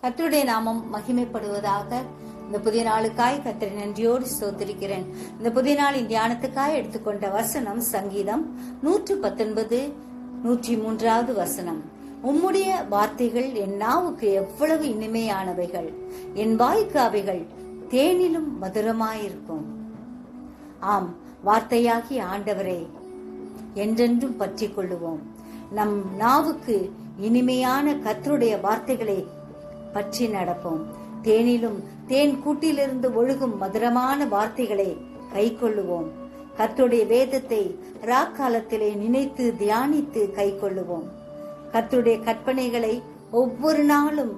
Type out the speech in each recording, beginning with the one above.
கர்த்தருடைய நாமம் மகிமைப்படுவதாக. இந்த புதிய நாளுக்காய் கர்த்தரை நன்றியோடு ஸ்தோத்திரிக்கிறேன். இந்த புதிய நாளின் தியானத்துக்காய் எடுத்துக்கொண்ட வசனம் சங்கீதம் 119 103 வசனம். உம்முடைய வார்த்தைகள் என் நாவுக்கு எவ்வளவு இனிமையானவைகள், என் வாய்க்கு அவைகள் தேனிலும் மதுரமாயிருக்கும். ஆம், வார்த்தையாகி ஆண்டவரே என்றென்றும் பற்றி கொள்ளுவோம். நம் நாவுக்கு இனிமையான கர்த்தருடைய வார்த்தைகளை பற்றி நடப்போம். தேனிலும் தேன் கூட்டிலிருந்து ஒழுகும் மதுரமான வார்த்தைகளை கை கொள்ளுவோம். கர்த்தருடைய வேதத்தை ராக்காலத்திலே நினைத்து தியானித்து கை கொள்ளுவோம். கர்த்தருடைய கற்பனைகளை ஒவ்வொரு நாளும்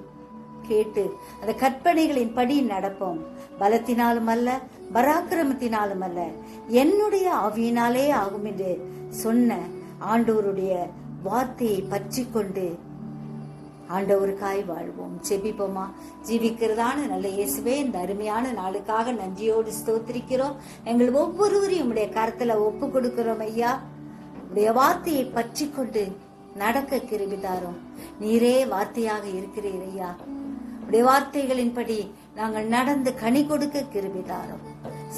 கேட்டு அந்த கற்பனைகளின் படி நடப்போம். பலத்தினாலும் அல்ல, பராக்கிரமத்தினாலும் அல்ல, என்னுடைய ஆவியினாலே ஆகும் என்று சொன்ன ஆண்டவருடைய வார்த்தையை பற்றி கொண்டு ஆண்டவருக்காய் வாழ்வோம். ஜெபிப்போமா? ஜீவிக்கிறதான நல்ல இயேசுவே, இந்த அருமையான நாளுக்காக நன்றியோடு ஸ்தோத்திரிக்கிறோம். எங்கள் ஒவ்வொருவரையும் உடைய கரத்துல ஒப்பு கொடுக்கிறோம் ஐயா. உடைய வார்த்தையை பற்றி கொண்டு நடக்க கிருபை தாரும். நீரே வார்த்தையாக இருக்கிறீர் ஐயா. உடைய வார்த்தைகளின்படி நாங்கள் நடந்து கனி கொடுக்க கிருபை தாரும்.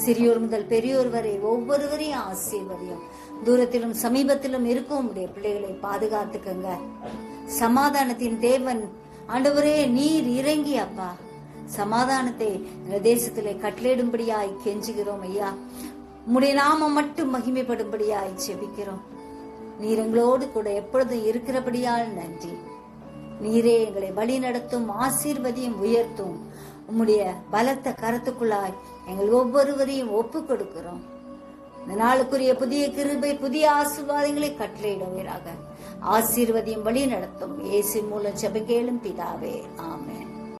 சிறியோர் முதல் பெரியோர் வரை ஒவ்வொருவரையும் ஆசீர்வதியும். தூரத்திலும் சமீபத்திலும் இருக்கும் உடைய பிள்ளைகளை பாதுகாத்துக்கங்க. சமாதானத்தின் தேவன் ஆண்டவரே, நீர் இறங்கி அப்பா சமாதானத்தை இந்த தேசத்திலே கட்டளையிடும்படியாய் கெஞ்சுகிறோம் ஐயா. உம்முடைய நாமம் மட்டும் மகிமைப்படும்படியாய் ஜெபிக்கிறோம். நீர் எங்களோடு கூட எப்பொழுதும் இருக்கிறபடியால் நன்றி. நீரே எங்களை வழி நடத்தும், ஆசீர்வதியும், உயர்த்தும். உம்முடைய பலத்த கரத்துக்குள்ளாய் எங்கள் ஒவ்வொருவரையும் ஒப்பு கொடுக்கிறோம். இந்த நாளுக்குரிய புதிய கிருபை, புதிய ஆசீர்வாதங்களை கட்டளையிடுவீராக. ஆசீர்வதியும், வழி நடத்தும். இயேசு மூலம் ஜெபம் கேளும் பிதாவே, ஆமென்.